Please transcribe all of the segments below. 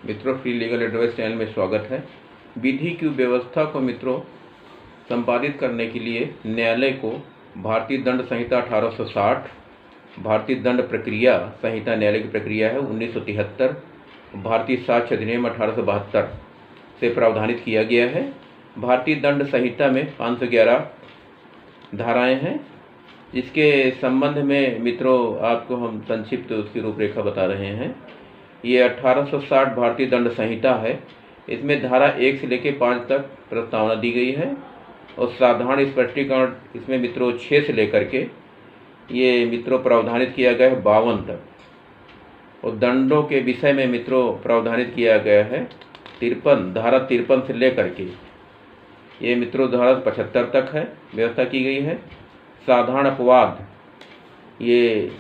मित्रों, free legal advice channel में स्वागत है। विधि की व्यवस्था को मित्रों संपादित करने के लिए न्यायालय को भारतीय दंड संहिता 1860, भारतीय दंड प्रक्रिया संहिता न्यायालय की प्रक्रिया है 1973, भारतीय साक्ष्य अधिनियम 1872 से प्रावधानित किया गया है। भारतीय दंड संहिता में 511 धाराएं हैं। इसके संबंध में मित्रों आपको हम संक्षिप्त उसकी रूपरेखा बता रहे हैं। ये 1860 भारतीय दंड संहिता है। इसमें धारा 1 से लेकर 5 तक प्रस्तावना दी गई है और साधारण स्पष्टीकरण इसमें मित्रों 6 से लेकर के ये मित्रों प्रावधानित किया गया है 52 तक। और दंडों के विषय में मित्रों प्रावधानित किया गया है 53, धारा 53 से लेकर के ये मित्रों धारा 75 तक है व्यवस्था की गई है। साधारण अपवाद ये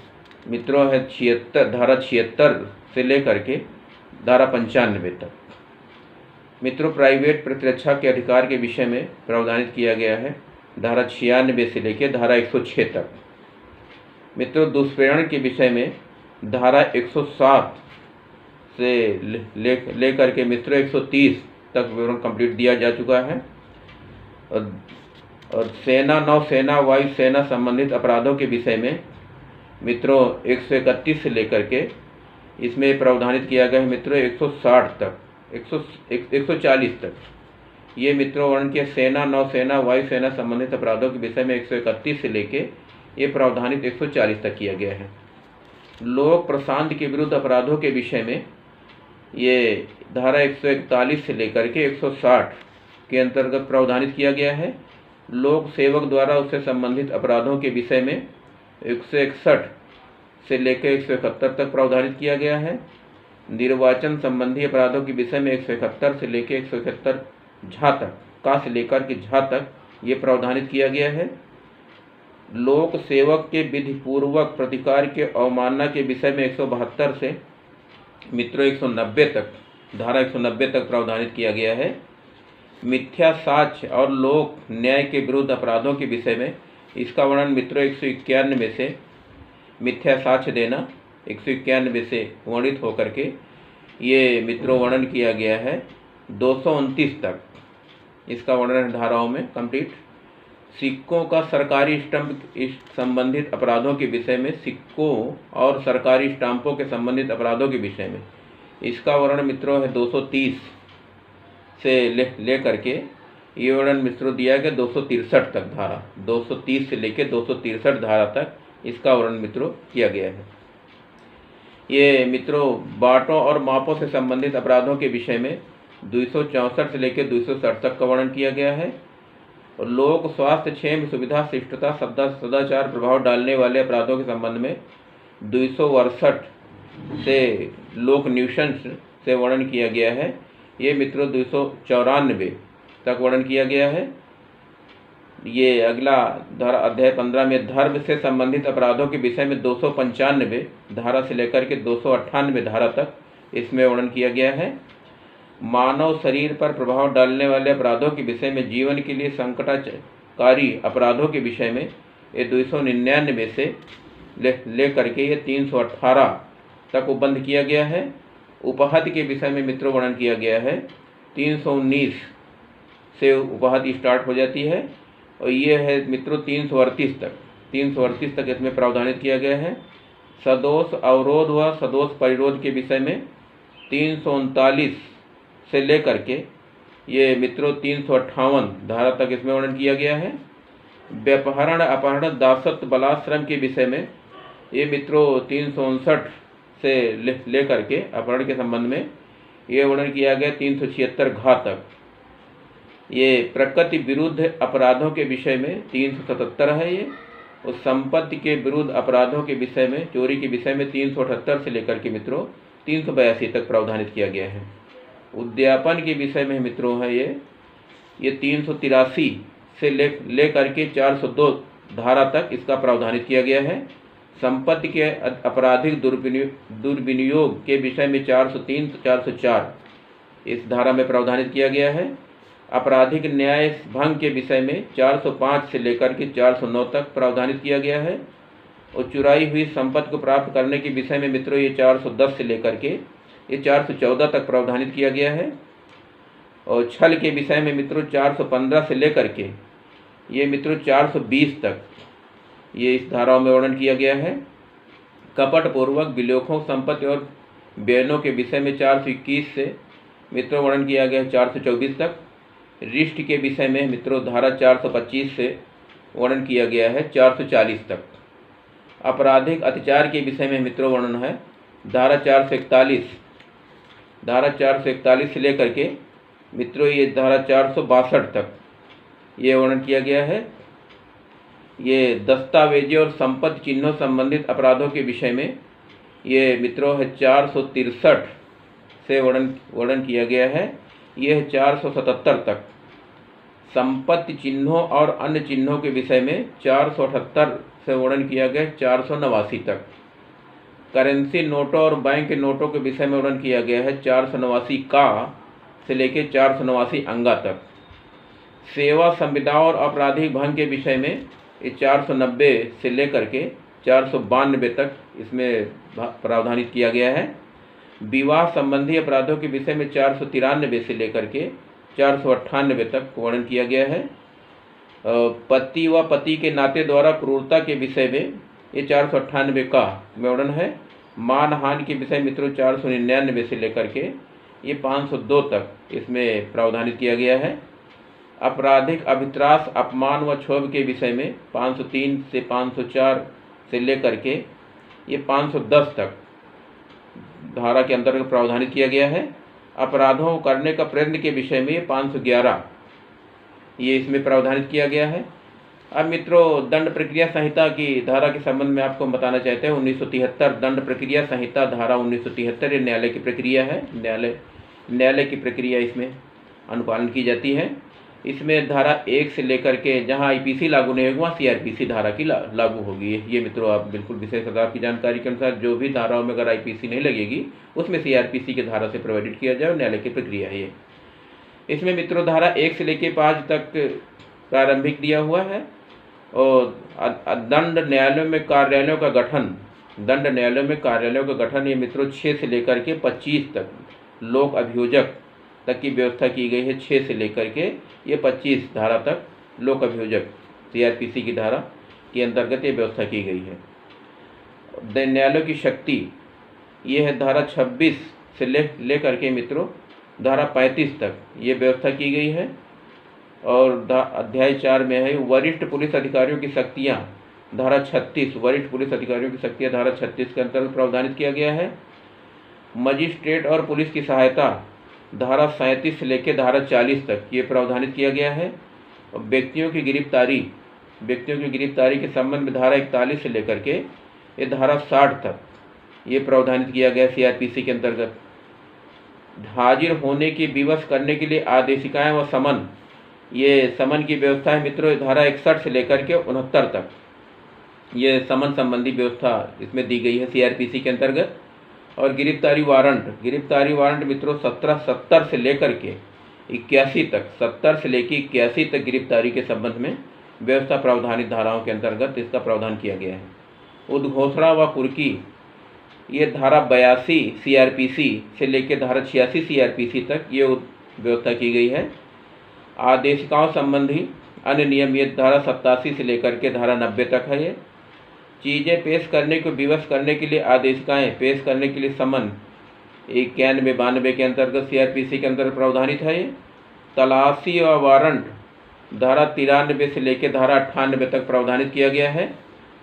मित्रों है 76, धारा 76 से लेकर के धारा 95 तक। मित्रों प्राइवेट प्रतिरक्षा के अधिकार के विषय में प्रावधानित किया गया है धारा 96 से लेकर धारा 106 तक। मित्रों दुष्प्रेरण के विषय में धारा 107 से लेकर के मित्रों 130 तक विवरण कंप्लीट दिया जा चुका है। और सेना, नौसेना, वायुसेना संबंधित अपराधों के विषय में मित्रों 131 से लेकर के इसमें प्रावधानित किया गया है मित्रों 160 तक 140 तक। ये मित्रों वर्ण के सेना, नौसेना, वायुसेना संबंधित अपराधों के विषय में 131 से लेके ये प्रावधानित 140 तक किया गया है। लोक प्रशांति के विरुद्ध अपराधों के विषय में ये धारा 141 से लेकर के 160 के अंतर्गत प्रावधानित किया गया है। लोक सेवक द्वारा उससे संबंधित अपराधों के विषय में 161 से लेकर 171 तक प्रावधानित किया गया है। निर्वाचन संबंधी अपराधों के विषय में 171 से लेकर 171 झा तक, का से लेकर के झा तक ये प्रावधानित किया गया है। लोक सेवक के विधिपूर्वक प्रतिकार के अवमानना के विषय में 172 से मित्रों 190 तक, धारा 190 तक प्रावधानित किया गया है। मिथ्या साक्ष्य और लोक न्याय के विरुद्ध अपराधों के विषय में इसका वर्णन मित्रों 191 से मिथ्या साक्ष्य देना 191 से वर्णित होकर के ये मित्रों वर्णन किया गया है 229 तक। इसका वर्णन धाराओं में कंप्लीट। सिक्कों का सरकारी स्टंप संबंधित अपराधों के विषय में, सिक्कों और सरकारी स्टाम्पों के संबंधित अपराधों के विषय में इसका वर्णन मित्रों है 230 से ले करके ये वर्णन मित्रों दिया गया 263 तक। धारा 230 से लेकर 263 धारा तक इसका वर्णन मित्रों किया गया है। ये मित्रों बाटों और मापों से संबंधित अपराधों के विषय में 264 से लेकर 260 तक का वर्णन किया गया है। और लोक स्वास्थ्य, क्षेम, सुविधा, शिष्टता, सदाचार प्रभाव डालने वाले अपराधों के संबंध में 262 से लोक न्यूसेंस से वर्णन किया गया है। ये मित्रों 294 तक वर्णन किया गया है। ये अगला धारा अध्याय 15 में धर्म से संबंधित अपराधों के विषय में 295 धारा से लेकर के 298 धारा तक इसमें वर्णन किया गया है। मानव शरीर पर प्रभाव डालने वाले अपराधों के विषय में, जीवन के लिए संकटकारी अपराधों के विषय में ये 299 से ले करके ये 318 तक उपबंध किया गया है। उपहत के विषय में मित्रों वर्णन किया गया है 319 से उपहत स्टार्ट हो जाती है और ये है मित्रों 338 तक इसमें प्रावधानित किया गया है। सदोष अवरोध व सदोष परिरोध के विषय में 339 से लेकर के ये मित्रों 358 धारा तक इसमें वर्णन किया गया है। व्यपहरण, अपहरण, दासत्व, बलाश्रम के विषय में ये मित्रों 359 से ले करके अपहरण के संबंध में ये वर्णन किया गया 376 घा तक। ये प्रकृति विरुद्ध अपराधों के विषय में 377 है ये। और संपत्ति के विरुद्ध अपराधों के विषय में, चोरी के विषय में 378 से लेकर के मित्रों 382 तक प्रावधानित किया गया है। उद्यापन के विषय में मित्रों है ये 383 से ले करके 402 धारा तक इसका प्रावधानित किया गया है। संपत्ति के आपराधिक दुर्विनियोग के विषय में 403 तो 404 इस धारा में प्रावधानित किया गया है। आपराधिक न्याय भंग के विषय में 405 से लेकर के 409 तक प्रावधानित किया गया है। और चुराई हुई संपत्ति को प्राप्त करने के विषय में मित्रों ये 410 से लेकर के ये 414 तक प्रावधानित किया गया है। और छल के विषय में मित्रों 415 से लेकर के ये मित्रों 420 तक ये इस धाराओं में वर्णन किया गया है। कपट पूर्वक विलोखों, संपत्ति और बयानों के विषय में 421 से मित्रों वर्णन किया गया है 424 तक। रिष्ट के विषय में मित्रों धारा 425 से वर्णन किया गया है 440 तक। आपराधिक अत्याचार के विषय में मित्रों वर्णन है धारा 441 से लेकर के मित्रों ये धारा 462 तक ये वर्णन किया गया है। ये दस्तावेजी और संपत्ति चिन्हों संबंधित अपराधों के विषय में ये मित्रों है 463 से वर्णन किया गया है। ये है 477 तक। संपत्ति चिन्हों और अन्य चिन्हों के विषय में 478 से वर्णन किया गया 489 तक। करेंसी नोटों और बैंक के नोटों के विषय में वर्णन किया गया है 489 का से लेकर 489 अंगा तक। सेवा संविदा और आपराधिक भंग के विषय में ये 490 से लेकर के 492 तक इसमें प्रावधानित किया गया है। विवाह संबंधी अपराधों के विषय में 493 से लेकर के 498 तक वर्णन किया गया है। पति व पति के नाते द्वारा क्रूरता के विषय में ये 498 का वर्णन है। मानहानि के विषय मित्रों 499 से लेकर के ये 502 तक इसमें प्रावधानित किया गया है। आपराधिक अभित्रास, अपमान व क्षोभ के विषय में 503 से 504 से लेकर के ये 510 तक धारा के अंतर्गत प्रावधानित किया गया है। अपराधों करने का प्रयत्न के विषय में ये 511 ये इसमें प्रावधानित किया गया है। अब मित्रों दंड प्रक्रिया संहिता की धारा के संबंध में आपको बताना चाहते हैं 1973 दंड प्रक्रिया संहिता धारा 1973 ये न्यायालय की प्रक्रिया है। न्यायालय की प्रक्रिया इसमें अनुपालन की जाती है। इसमें धारा 1 से लेकर के जहां आईपीसी लागू नहीं होगी वहाँ सीआरपीसी धारा की लागू होगी। ये मित्रों आप बिल्कुल विशेष सरकार की जानकारी के अनुसार जो भी धाराओं में अगर आईपीसी नहीं लगेगी उसमें सीआरपीसी की धारा से प्रोवाइडेड किया जाए और न्यायालय की प्रक्रिया है ये। इसमें मित्रों धारा 1 से लेकर 5 तक प्रारंभिक दिया हुआ है। और दंड न्यायालयों में कार्यालयों का गठन ये मित्रों 6 से लेकर के 25 तक लोक अभियोजक तक की व्यवस्था की गई है। 6 से लेकर के ये 25 धारा तक लोक अभियोजक सीआरपीसी की धारा के अंतर्गत ये व्यवस्था की गई है। न्यायालयों की शक्ति ये है धारा 26 से लेकर के मित्रों धारा 35 तक ये व्यवस्था की गई है। और अध्याय 4 में है वरिष्ठ पुलिस अधिकारियों की शक्तियाँ धारा 36 वरिष्ठ पुलिस अधिकारियों की शक्तियाँ धारा 36 के अंतर्गत प्रावधानित किया गया है। मजिस्ट्रेट और पुलिस की सहायता धारा 37 से लेकर धारा 40 तक ये प्रावधानित किया गया है। और व्यक्तियों की गिरफ्तारी के संबंध में धारा 41 से लेकर के ये धारा 60 तक ये प्रावधानित किया गया सीआरपीसी के अंतर्गत। हाजिर होने की विवश करने के लिए आदेशिकाएं व समन ये समन की व्यवस्था है मित्रों धारा 61 से लेकर के 69 तक ये समन संबंधी व्यवस्था इसमें दी गई है सीआरपीसी के अंतर्गत। और गिरफ्तारी वारंट मित्रों 70 से लेकर के 81 तक 70 से लेकर 81 तक गिरफ्तारी के संबंध में व्यवस्था प्रावधानित धाराओं के अंतर्गत इसका प्रावधान किया गया है। उद्घोषणा व कुर्की ये धारा 82 सीआरपीसी से लेकर धारा 86 सीआरपीसी तक ये व्यवस्था की गई है। आदेशिकाओं संबंधी अन्य नियम ये धारा 87 से लेकर के धारा 90 तक है। ये चीज़ें पेश करने को विवश करने के लिए आदेशिकाएं पेश करने के लिए समन 91-92 के अंतर्गत सीआरपीसी के अंतर्गत प्रावधानित है। ये तलाशी व वारंट धारा 93 से लेकर धारा 98 तक प्रावधानित किया गया है।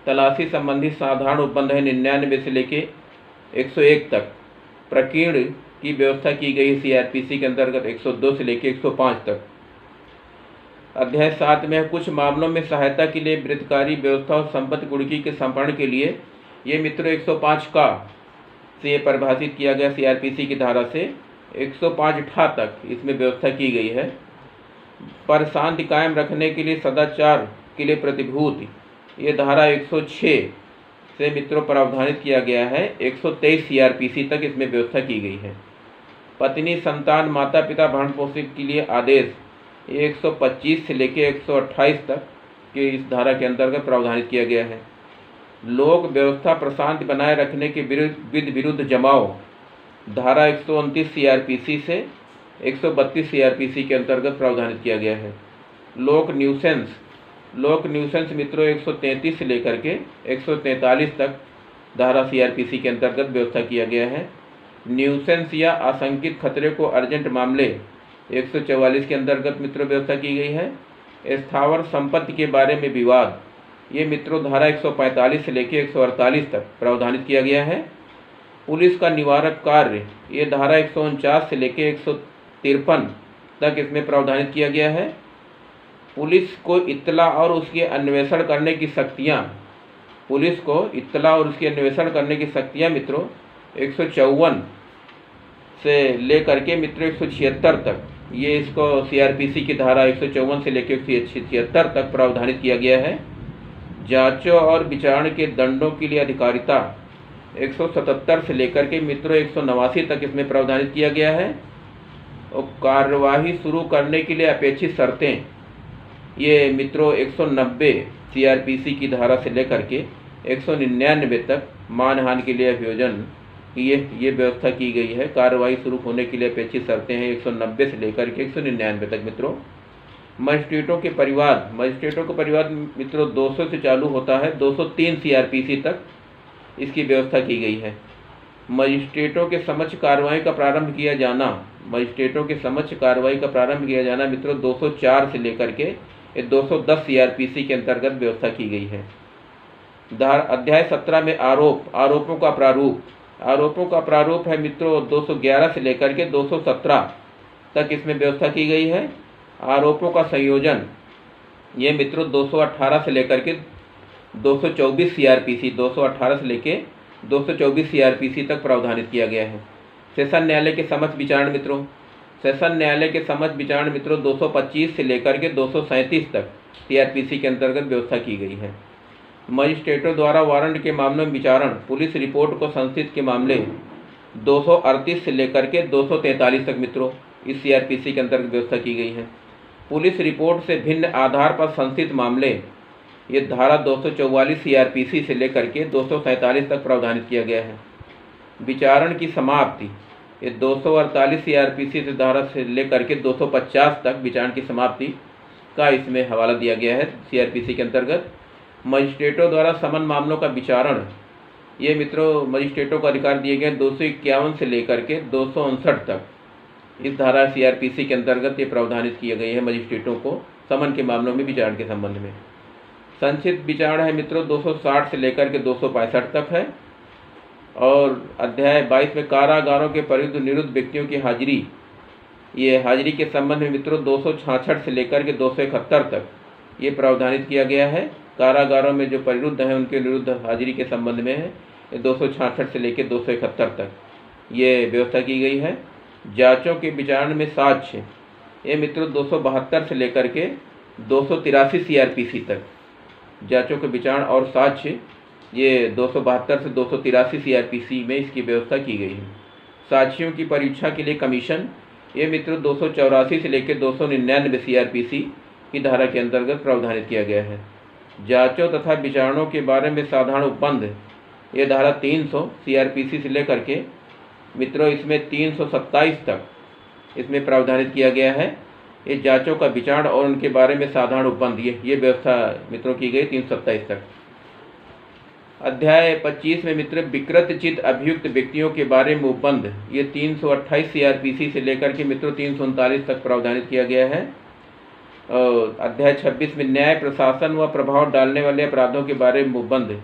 तलाशी संबंधी साधारण उपबंध है 99 से लेकर 101 तक। प्रकीर्ण की व्यवस्था की गई सीआरपीसी के अंतर्गत 102 से लेकर 105 तक। अध्याय 7 में कुछ मामलों में सहायता के लिए वृत्तकारी व्यवस्था और संपत्ति कुर्की के संपादन के लिए ये मित्रों 105 का से ये परिभाषित किया गया सीआरपीसी की धारा से 105 ठा तक इसमें व्यवस्था की गई है। पर शांति कायम रखने के लिए सदाचार के लिए प्रतिभूति ये धारा 106 से मित्रों प्रावधानित किया गया है। 123 सीआरपीसी तक इसमें व्यवस्था की गई है। पत्नी, संतान, माता पिता, भरण पोषण के लिए आदेश 125 से लेकर 128 तक के इस धारा के अंतर्गत प्रावधानित किया गया है। लोक व्यवस्था प्रशांत बनाए रखने के विरुद्ध जमाव धारा 129 सीआरपीसी से 132 सीआरपीसी के अंतर्गत प्रावधानित किया गया है। लोक न्यूसेंस मित्रों 133 से लेकर के 143 तक धारा सीआरपीसी के अंतर्गत व्यवस्था किया गया है। न्यूसेंस या आशंकित खतरे को अर्जेंट मामले 144 के अंतर्गत मित्रों व्यवस्था की गई है। स्थावर संपत्ति के बारे में विवाद, ये मित्रों धारा 145 से लेकर 148 तक प्रावधानित किया गया है। पुलिस का निवारक कार्य, ये धारा 149 से लेकर 153 तक इसमें प्रावधानित किया गया है। पुलिस को इत्तला और उसके अन्वेषण करने की शक्तियाँ, पुलिस को इत्तला और उसके अन्वेषण करने की शक्तियाँ मित्रों 154 से लेकर के मित्रों 176 तक, ये इसको सीआरपीसी की धारा 154 से लेकर 176 तक प्रावधानित किया गया है। जांचों और विचारण के दंडों के लिए अधिकारिता 177 से लेकर के मित्रों 189 तक इसमें प्रावधानित किया गया है। और कार्यवाही शुरू करने के लिए अपेक्षित शर्तें, ये मित्रों 190 सीआरपीसी की धारा से लेकर के 199 तक मानहानि के लिए अभियोजन ये व्यवस्था की गई है। कार्रवाई शुरू होने के लिए अपेक्षित शर्तें हैं 190 से लेकर के 199 तक मित्रों। मजिस्ट्रेटों का परिवाद मित्रों 200 से चालू होता है, 203 सीआरपीसी तक इसकी व्यवस्था की गई है। मजिस्ट्रेटों के समक्ष कार्रवाई का प्रारंभ किया जाना मित्रों 204 से लेकर के 210 सीआरपीसी के अंतर्गत व्यवस्था की गई है। अध्याय 17 में आरोपों का प्रारूप है मित्रों 211 से लेकर के 217 तक इसमें व्यवस्था की गई है। आरोपों का संयोजन, ये मित्रों 218 से लेकर के 224 सीआरपीसी 218 से लेके 224 सीआरपीसी तक प्रावधानित किया गया है। सेशन न्यायालय के समक्ष विचारण मित्रों 225 से लेकर के 237 तक सीआरपीसी के अंतर्गत व्यवस्था की गई है। मजिस्ट्रेटों द्वारा वारंट के मामलों में विचारण, पुलिस रिपोर्ट को संस्थित के मामले 238 से लेकर के 243 तक मित्रों इस सीआरपीसी के अंतर्गत व्यवस्था की गई है। पुलिस रिपोर्ट से भिन्न आधार पर संस्थित मामले, ये धारा 244 सीआरपीसी से लेकर के 247 तक प्रावधानित किया गया है। विचारण की समाप्ति, ये 248 सीआरपीसी से धारा से लेकर के 250 तक विचारण की समाप्ति का इसमें हवाला दिया गया है सीआरपीसी के अंतर्गत। मजिस्ट्रेटों द्वारा समन मामलों का विचारण, ये मित्रों मजिस्ट्रेटों को अधिकार दिए गए 251 से लेकर के 259 तक इस धारा सीआरपीसी के अंतर्गत ये प्रावधानित किए गए हैं मजिस्ट्रेटों को समन के मामलों में विचारण के संबंध में। संक्षिप्त विचारण है मित्रों 260 से लेकर के 265 तक है। और अध्याय 22 में कारागारों के परिरुद्ध निरुद्ध व्यक्तियों की हाजिरी, ये हाजिरी के संबंध में मित्रों 266 से लेकर के 271 तक ये प्रावधानित किया गया है। कारागारों में जो परिरुद्ध हैं उनके निरुद्ध हाजिरी के संबंध में है, ये 266 से लेकर 271 तक ये व्यवस्था की गई है। जांचों के विचारण में साक्ष्य, ये मित्रों 272 से लेकर के 283 सीआरपीसी तक जांचों के विचारण और साक्ष्य, ये 272 से 283 सीआरपीसी में इसकी व्यवस्था की गई है। साक्ष्यों की परीक्षा के लिए कमीशन, ये मित्रों 284 से लेकर 299 सीआरपीसी की धारा के अंतर्गत प्रावधानित किया गया है। जांचों तथा विचारणों के बारे में साधारण उपबंध, ये धारा 300 सीआरपीसी से लेकर के मित्रों इसमें 327 तक इसमें प्रावधानित किया गया है। ये जांचों का विचारण और उनके बारे में साधारण उपबंध, ये व्यवस्था मित्रों की गई 327 तक। अध्याय 25 में मित्र विकृत चित्त अभियुक्त व्यक्तियों के बारे में उपबंध, ये 328 सीआरपीसी से लेकर के मित्रों 339 तक प्रावधानित किया गया है। और अध्याय 26 में न्याय प्रशासन व प्रभाव डालने वाले अपराधों के बारे में उपबंध,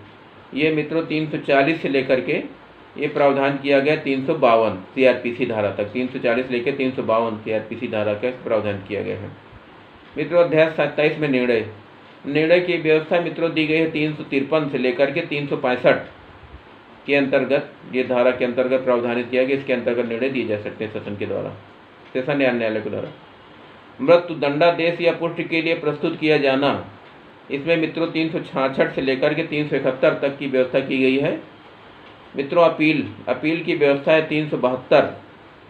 ये मित्रों 340 से लेकर के ये प्रावधान किया गया 352 सीआरपीसी धारा तक, 340 लेकर 352 सीआरपीसी धारा का प्रावधान किया गया है। मित्रों अध्याय 27 में निर्णय की व्यवस्था मित्रों दी गई है 353 से लेकर के 365 के अंतर्गत, ये धारा के अंतर्गत प्रावधानित किया गया। इसके अंतर्गत निर्णय दिए जा सकते हैं सेशन के द्वारा, सेशन न्यायालय के द्वारा। मृत्यु दंडादेश या पुष्टि के लिए प्रस्तुत किया जाना, इसमें मित्रों 366 से लेकर के 371 तक की व्यवस्था की गई है। मित्रों अपील की व्यवस्था है 372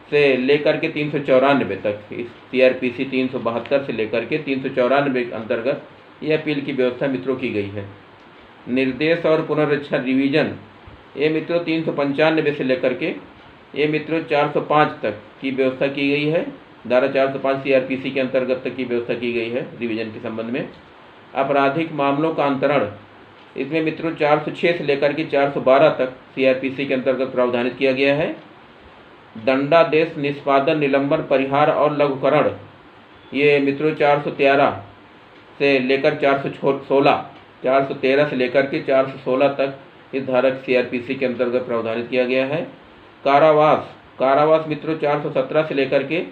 से लेकर के 394 तक। इस सीआरपीसी 372 से लेकर के 394 के अंतर्गत ये अपील की व्यवस्था मित्रों की गई है। निर्देश और पुनरीक्षण रिवीजन, ये मित्रों 395 से लेकर के ये मित्रों 405 तक की व्यवस्था की गई है। धारा 405 CRPC के अंतर्गत तक की व्यवस्था की गई है रिवीजन के संबंध में। आपराधिक मामलों का अंतरण, इसमें मित्रों 406 से लेकर के 412 तक CRPC के अंतर्गत प्रावधानित किया गया है। दंडादेश निष्पादन, निलंबन, परिहार और लघुकरण, ये मित्रों 413 से लेकर 413 से लेकर के 416 तक इस धारा CRPC के अंतर्गत प्रावधानित किया गया है। कारावास मित्रों 417 से लेकर के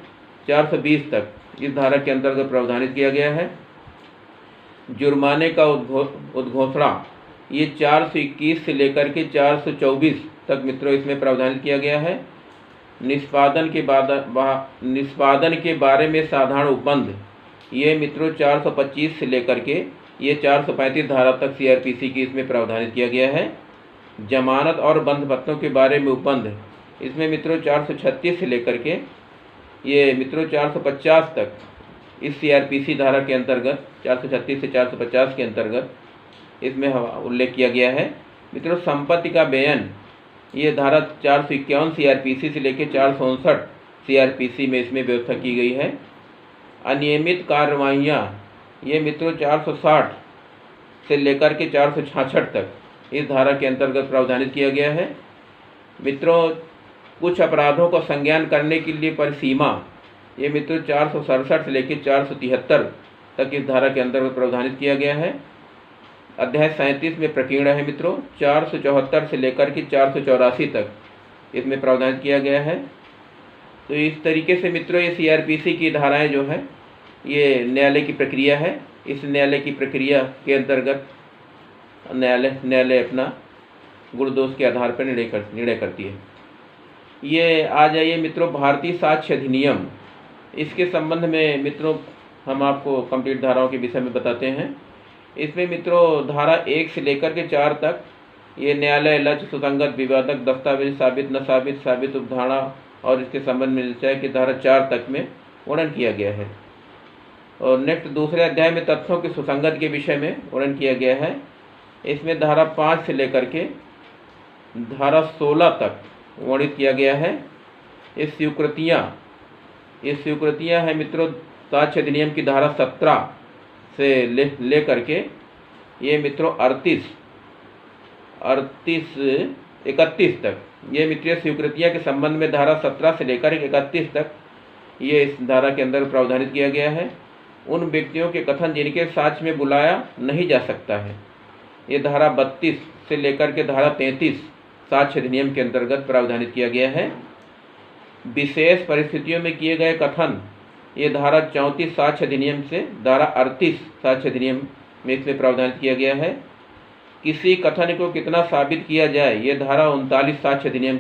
420 तक इस धारा के अंतर्गत प्रावधानित किया गया है। जुर्माने का उद्घोषणा, ये 421 से लेकर के 424 तक मित्रों इसमें प्रावधानित किया गया है। निष्पादन के बारे में साधारण उपबंध, ये मित्रों 425 से लेकर के ये 435 धारा तक CRPC की इसमें प्रावधानित किया गया है। जमानत और बंध पत्रों के बारे में उपबंध, इसमें मित्रों 436 से लेकर के ये मित्रों 450 तक इस CRPC धारा के अंतर्गत 436 से 450 के अंतर्गत इसमें उल्लेख किया गया है। मित्रों संपत्ति का बेयन, ये धारा 451 CRPC से लेकर 459 CRPC में इसमें व्यवस्था की गई है। अनियमित कार्रवाइयाँ, ये मित्रों 460 से लेकर के 466 तक इस धारा के अंतर्गत प्रावधानित किया गया है। मित्रों कुछ अपराधों को संज्ञान करने के लिए परिसीमा, ये मित्रों 467 से लेकर 473 तक इस धारा के अंतर्गत प्रावधानित किया गया है। अध्याय 37 में प्रकीर्ण है मित्रों 474 से लेकर के 484 तक इसमें प्रावधान किया गया है। तो इस तरीके से मित्रों ये CRPC की धाराएं जो है ये न्यायालय की प्रक्रिया है। इस न्यायालय की प्रक्रिया के अंतर्गत न्यायालय अपना गुण दोष के आधार पर निर्णय करती है। ये आ जाइए मित्रों भारतीय साक्ष्य अधिनियम, इसके संबंध में मित्रों हम आपको कंप्लीट धाराओं के विषय में बताते हैं। इसमें मित्रों धारा 1 से लेकर के 4 तक ये न्यायालय लक्ष्य, सुसंगत, विवादक, दस्तावेज, साबित न साबित, साबित उपधारणा और इसके संबंध में निश्चय की धारा 4 तक में वर्णन किया गया है। और नेक्स्ट दूसरे अध्याय में तथ्यों की सुसंगत के विषय में वर्णन किया गया है। इसमें धारा 5 से लेकर के धारा 16 तक वर्णित किया गया है। ये स्वीकृतियाँ हैं मित्रों साक्ष्य अधिनियम की धारा 17 से ले करके ये मित्रों 31 तक ये मित्रों स्वीकृतियाँ के संबंध में धारा 17 से लेकर 31 तक ये इस धारा के अंदर प्रावधानित किया गया है। उन व्यक्तियों के कथन जिनके साक्ष्य में बुलाया नहीं जा सकता है, ये धारा 32 से लेकर के धारा 33 साक्ष्य अधिनियम के अंतर्गत प्रावधानित किया गया है। विशेष परिस्थितियों में किए गए कथन, ये धारा 34 साक्ष्य अधिनियम से धारा 38 साक्ष्य अधिनियम में इसमें प्रावधान किया गया है। किसी कथन को कितना साबित किया जाए, ये धारा 39 साक्ष्य अधिनियम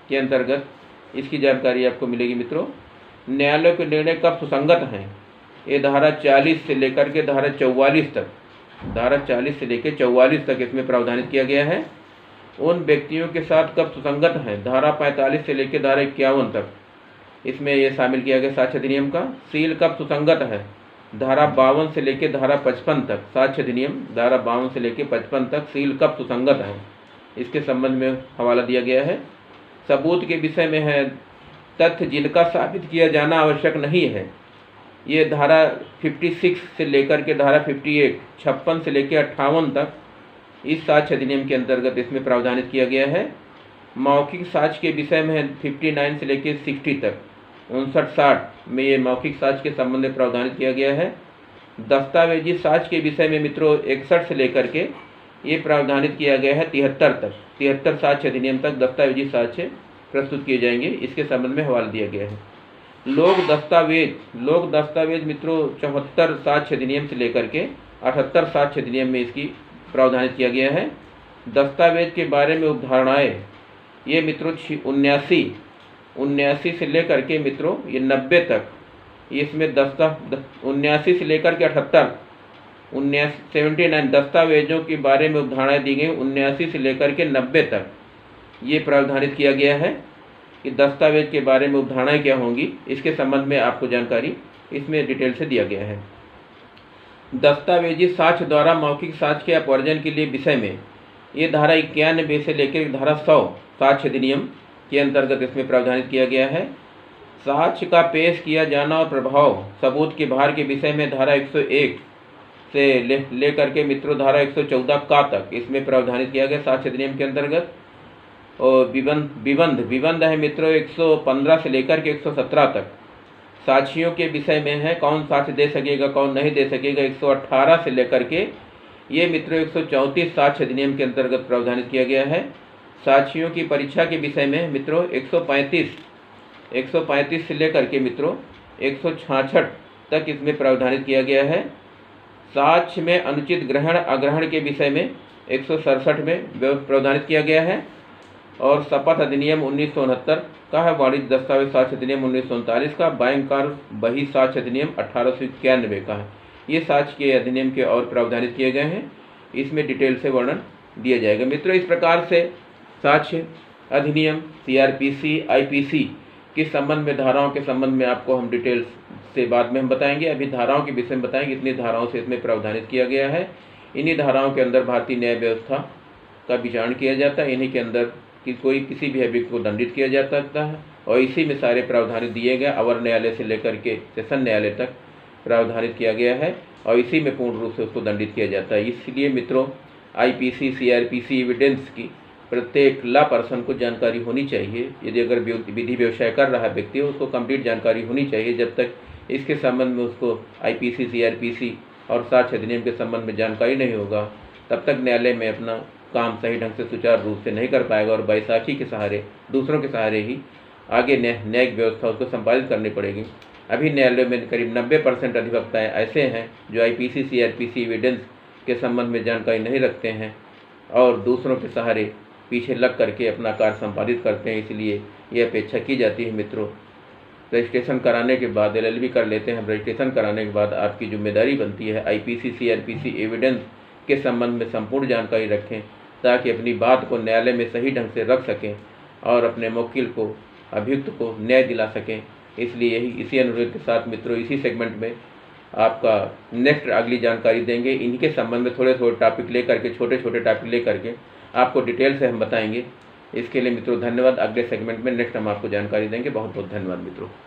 के अंतर्गत इसकी जानकारी आपको मिलेगी मित्रों। न्यायालय के निर्णय कब सुसंगत हैं, ये धारा 40 से लेकर के धारा 44 तक, धारा 40 से लेकर 44 तक इसमें प्रावधानित किया गया है। उन व्यक्तियों के साथ कब सुसंगत हैं, धारा 45 से लेकर धारा 51 तक इसमें यह शामिल किया गया साक्ष्य अधिनियम का। सील कब सुसंगत है, धारा 52 से लेकर धारा 55 तक, साक्ष्य अधिनियम धारा 52 से लेकर 55 तक सील कब सुसंगत है, इसके संबंध में हवाला दिया गया है। सबूत के विषय में है तथ्य जिनका साबित किया जाना आवश्यक नहीं है, ये धारा 56 से लेकर के धारा 58, 56 से लेकर 58 तक इस साक्ष्य अधिनियम के अंतर्गत इसमें प्रावधानित किया गया है। मौखिक साक्ष्य के विषय में है 59 से लेकर 60 तक, 59-60 में ये मौखिक साक्ष्य के संबंध में प्रावधानित किया गया है। दस्तावेजी साक्ष्य के विषय में मित्रों 61 से लेकर के ये प्रावधानित किया गया है 73 तक, 73 साक्ष्य अधिनियम तक दस्तावेजी साक्ष्य प्रस्तुत किए जाएंगे, इसके संबंध में हवाला दिया गया है। लोक दस्तावेज मित्रों 74 साक्ष्य अधिनियम से लेकर के 78 साक्ष्य अधिनियम में इसकी प्रावधानित किया गया है। दस्तावेज के बारे में उपधारणाएँ, ये मित्रों 79 से लेकर के मित्रों ये 90 तक, इसमें 79 से लेकर के 78 79 दस्तावेजों के बारे में उपधारणाएँ दी गई। 79 से लेकर के 90 तक ये प्रावधानित किया गया है कि दस्तावेज के बारे में उपधारणाएँ क्या होंगी, इसके संबंध में आपको जानकारी इसमें डिटेल से दिया गया है। दस्तावेजी साक्ष्य द्वारा मौखिक साक्ष्य के अपवर्जन के लिए विषय में ये धारा 91 से लेकर धारा 100 साक्ष्य अधिनियम के अंतर्गत इसमें प्रावधानित किया गया है। साक्ष्य का पेश किया जाना और प्रभाव सबूत के भार के विषय में धारा 101 से लेकर के मित्रों धारा 114 का तक इसमें प्रावधानित किया गया साक्ष्य अधिनियम के अंतर्गत। और विबंध है मित्रों 115 से लेकर के 117 तक साक्षियों के विषय में है, कौन साक्ष्य दे सकेगा कौन नहीं दे सकेगा। 118 से लेकर के ये मित्रों 134 साक्ष्य अधिनियम के अंतर्गत प्रावधानित किया गया है। साक्षियों की परीक्षा के विषय में मित्रों 135 से लेकर के मित्रों 166 तक इसमें प्रावधानित किया गया है। साक्ष्य में अनुचित ग्रहण अग्रहण के विषय में 167 में प्रावधानित किया गया है। और शपथ अधिनियम 1969 का है, वाणिज्य दस्तावेज साक्ष्य अधिनियम 1939 का, बैंकर बही साक्ष्य अधिनियम 1891 का है। ये साक्ष्य के अधिनियम के और प्रावधानित किए गए हैं, इसमें डिटेल से वर्णन दिया जाएगा। मित्रों इस प्रकार से साक्ष्य अधिनियम, CRPC, IPC के संबंध में धाराओं के संबंध में आपको हम डिटेल्स से बाद में हम बताएंगे। अभी धाराओं के विषय में बताएंगे, इतनी धाराओं से इसमें प्रावधानित किया गया है। इन्हीं धाराओं के अंदर भारतीय न्याय व्यवस्था का विचारण किया जाता है, इन्हीं के अंदर कि कोई किसी भी अभियुक्त को दंडित किया जा सकता है। और इसी में सारे प्रावधानित दिए गए, अवर न्यायालय से लेकर के सेशन न्यायालय तक प्रावधानित किया गया है और इसी में पूर्ण रूप से उसको दंडित किया जाता है। इसलिए मित्रों IPC, CRPC एविडेंस की प्रत्येक ला पर्सन को जानकारी होनी चाहिए। यदि अगर विधि व्यवसाय कर रहा व्यक्ति हो उसको कंप्लीट जानकारी होनी चाहिए। जब तक इसके संबंध में उसको IPC, CRPC और साक्ष्य अधिनियम के संबंध में जानकारी नहीं होगा तब तक न्यायालय में अपना काम सही ढंग से सुचारू रूप से नहीं कर पाएगा और बैसाखी के सहारे, दूसरों के सहारे ही आगे न्यायिक व्यवस्था उसको संपादित करनी पड़ेगी। अभी न्यायालय में करीब 90% अधिवक्ताएँ ऐसे हैं जो IPC, CRPC एविडेंस के संबंध में जानकारी नहीं रखते हैं और दूसरों के सहारे पीछे लग करके अपना कार्य संपादित करते हैं। इसलिए यह अपेक्षा की जाती है मित्रों, रजिस्ट्रेशन कराने के बाद LLB कर लेते हैं, रजिस्ट्रेशन कराने के बाद आपकी जिम्मेदारी बनती है IPC, CRPC एविडेंस के संबंध में संपूर्ण जानकारी रखें ताकि अपनी बात को न्यायालय में सही ढंग से रख सकें और अपने मुवक्किल को, अभियुक्त को न्याय दिला सकें। इसलिए इसी अनुरोध के साथ मित्रों इसी सेगमेंट में आपका नेक्स्ट अगली जानकारी देंगे। इन्हीं के संबंध में थोड़े टॉपिक लेकर के, छोटे छोटे टॉपिक लेकर के आपको डिटेल से हम बताएंगे। इसके लिए मित्रों धन्यवाद। अगले सेगमेंट में नेक्स्ट हम आपको जानकारी देंगे। बहुत बहुत धन्यवाद मित्रों।